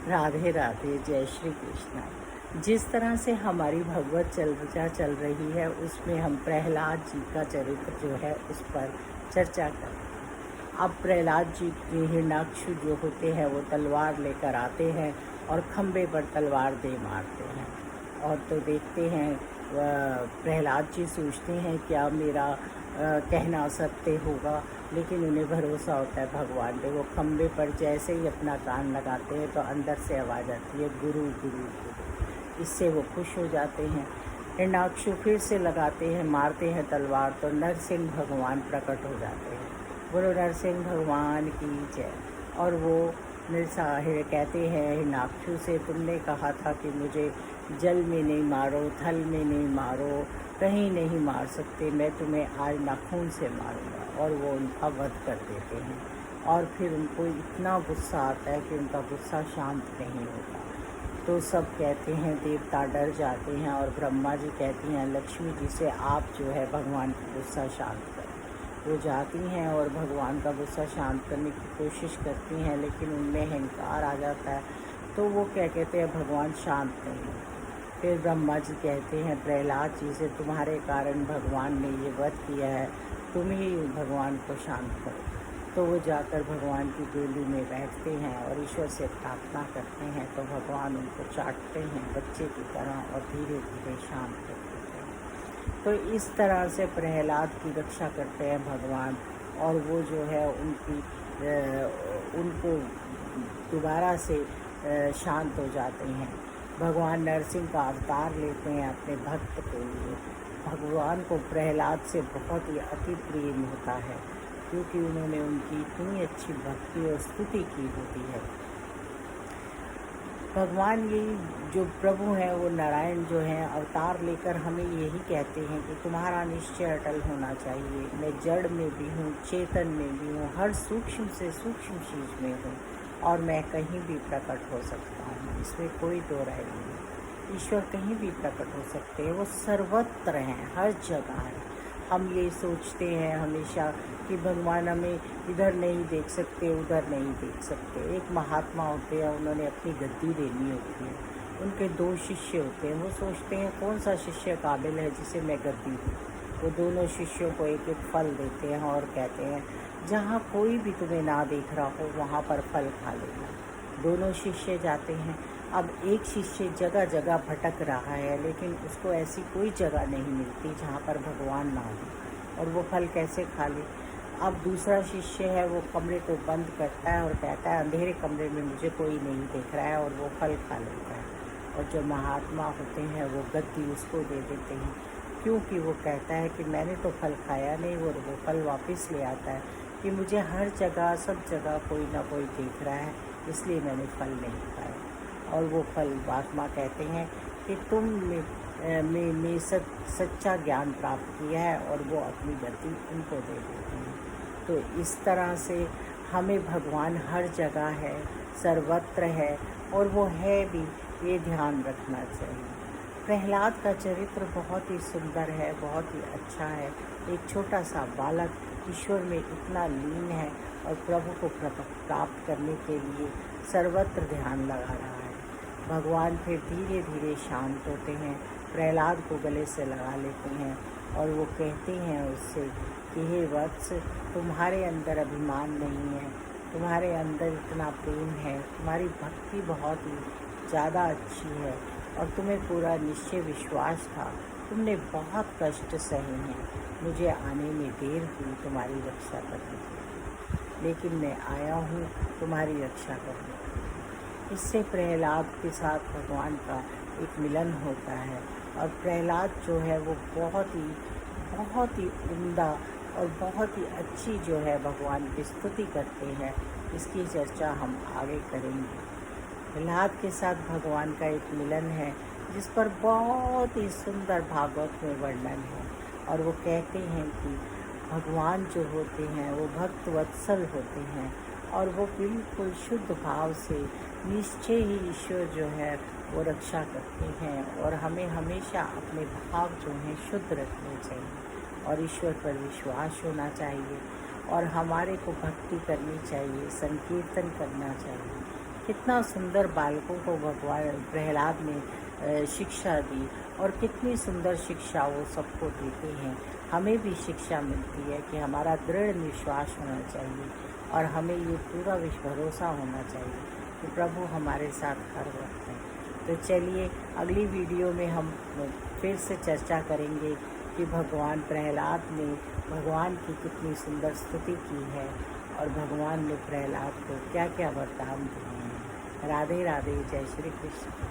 राधे राधे, जय श्री कृष्ण। जिस तरह से हमारी भगवत चर्चा चल रही है उसमें हम प्रहलाद जी का चरित्र जो है उस पर चर्चा करें। अब प्रहलाद जी के हिरण्याक्ष जो होते हैं वो तलवार लेकर आते हैं और खम्भे पर तलवार दे मारते हैं। और तो देखते हैं प्रहलाद जी सोचते हैं क्या मेरा कहना सत्य होगा, लेकिन उन्हें भरोसा होता है भगवान पे। वो खम्भे पर जैसे ही अपना कान लगाते हैं तो अंदर से आवाज़ आती है गुरु गुरु गुरु। इससे वो खुश हो जाते हैं। हिरण्याक्ष फिर से लगाते हैं, मारते हैं तलवार, तो नरसिंह भगवान प्रकट हो जाते हैं। बोलो नरसिंह भगवान की जय। और वो कहते हैं हिरण्याक्ष से, तुमने कहा था कि मुझे जल में नहीं मारो, थल में नहीं मारो, कहीं नहीं मार सकते, मैं तुम्हें आज नाखून से मारूंगा। और वो उनका वध कर देते हैं। और फिर उनको इतना गुस्सा आता है कि उनका गुस्सा शांत नहीं होता। तो सब कहते हैं, देवता डर जाते हैं और ब्रह्मा जी कहती हैं लक्ष्मी जी से, आप जो है भगवान का गुस्सा शांत करें। वो जाती हैं और भगवान का गुस्सा शांत करने की कोशिश करती हैं, लेकिन उनमें अहंकार आ जाता है। तो वो क्या कहते हैं, भगवान शांत नहीं होते। फिर ब्रह्मा जी कहते हैं प्रहलाद जी से, तुम्हारे कारण भगवान ने ये वध किया है, तुम ही भगवान को शांत करो। तो वो जाकर भगवान की गोली में बैठते हैं और ईश्वर से प्रार्थना करते हैं। तो भगवान उनको चाटते हैं बच्चे की तरह और धीरे धीरे शांत कर देते हैं। तो इस तरह से प्रहलाद की रक्षा करते हैं भगवान। और वो जो है उनको दोबारा से शांत हो जाते हैं। भगवान नरसिंह का अवतार लेते हैं अपने भक्त के लिए। भगवान को प्रहलाद से बहुत ही अति प्रेम होता है, क्योंकि उन्होंने उनकी इतनी अच्छी भक्ति और स्तुति की होती है। भगवान यही जो प्रभु हैं वो नारायण जो हैं अवतार लेकर हमें यही कहते हैं कि तुम्हारा निश्चय अटल होना चाहिए। मैं जड़ में भी हूँ, चेतन में भी हूँ, हर सूक्ष्म से सूक्ष्म चीज़ में हूँ और मैं कहीं भी प्रकट हो सकता हूँ, इसमें कोई दो राय नहीं। ईश्वर कहीं भी प्रकट हो सकते हैं, वो सर्वत्र हैं, हर जगह है। हम ये सोचते हैं हमेशा कि भगवान हमें इधर नहीं देख सकते, उधर नहीं देख सकते। एक महात्मा होते हैं, उन्होंने अपनी गद्दी देनी होती है। उनके दो शिष्य होते हैं, वो सोचते हैं कौन सा शिष्य काबिल है जिसे मैं गद्दी दूँ। वो दोनों शिष्यों को एक एक फल देते हैं और कहते हैं जहाँ कोई भी तुम्हें ना देख रहा हो वहाँ पर फल खा लेना। दोनों शिष्य जाते हैं। अब एक शिष्य जगह जगह भटक रहा है, लेकिन उसको ऐसी कोई जगह नहीं मिलती जहाँ पर भगवान ना हो, और वो फल कैसे खा ले। अब दूसरा शिष्य है, वो कमरे को बंद करता है और कहता है अंधेरे कमरे में मुझे कोई नहीं देख रहा है, और वो फल खा लेता है। और जो महात्मा होते हैं वो गद्दी उसको दे देते हैं, क्योंकि वो कहता है कि मैंने तो फल खाया नहीं, और वो फल वापस ले आता है कि मुझे हर जगह सब जगह कोई ना कोई देख रहा है, इसलिए मैंने फल नहीं खाया। और वो फल महात्मा कहते हैं कि तुम सच्चा ज्ञान प्राप्त किया है, और वो अपनी गति उनको दे देते हैं। तो इस तरह से हमें भगवान हर जगह है, सर्वत्र है, और वो है भी, ये ध्यान रखना चाहिए। प्रहलाद का चरित्र बहुत ही सुंदर है, बहुत ही अच्छा है। एक छोटा सा बालक ईश्वर में इतना लीन है और प्रभु को प्राप्त करने के लिए सर्वत्र ध्यान लगा रहा है। भगवान फिर धीरे धीरे शांत होते हैं, प्रहलाद को गले से लगा लेते हैं और वो कहते हैं उससे कि हे वत्स, तुम्हारे अंदर अभिमान नहीं है, तुम्हारे अंदर इतना प्रेम है, तुम्हारी भक्ति बहुत ही ज़्यादा अच्छी है और तुम्हें पूरा निश्चय विश्वास था। तुमने बहुत कष्ट सहे हैं, मुझे आने में देर हुई तुम्हारी रक्षा करने के लिए, लेकिन मैं आया हूँ तुम्हारी रक्षा करने के लिए। इससे प्रहलाद के साथ भगवान का एक मिलन होता है, और प्रहलाद जो है वो बहुत ही उम्दा और बहुत ही अच्छी जो है भगवान की स्तुति करते हैं। इसकी चर्चा हम आगे करेंगे। प्रहलाद के साथ भगवान का एक मिलन है जिस पर बहुत ही सुंदर भागवत में वर्णन है, और वो कहते हैं कि भगवान जो होते हैं वो भक्त वत्सल होते हैं, और वो बिल्कुल शुद्ध भाव से निश्चय ही ईश्वर जो है वो रक्षा करते हैं, और हमें हमेशा अपने भाव जो हैं शुद्ध रखने चाहिए और ईश्वर पर विश्वास होना चाहिए, और हमारे को भक्ति करनी चाहिए, संकीर्तन करना चाहिए। कितना सुंदर बालकों को भगवान प्रहलाद ने शिक्षा दी, और कितनी सुंदर शिक्षा वो सबको देते हैं। हमें भी शिक्षा मिलती है कि हमारा दृढ़ विश्वास होना चाहिए, और हमें ये पूरा भरोसा होना चाहिए कि प्रभु हमारे साथ हर वक्त है। तो चलिए अगली वीडियो में हम फिर से चर्चा करेंगे कि भगवान प्रहलाद ने भगवान की कितनी सुंदर स्तुति की है, और भगवान ने प्रहलाद को क्या क्या वरदान दिए हैं। राधे राधे, जय श्री कृष्ण।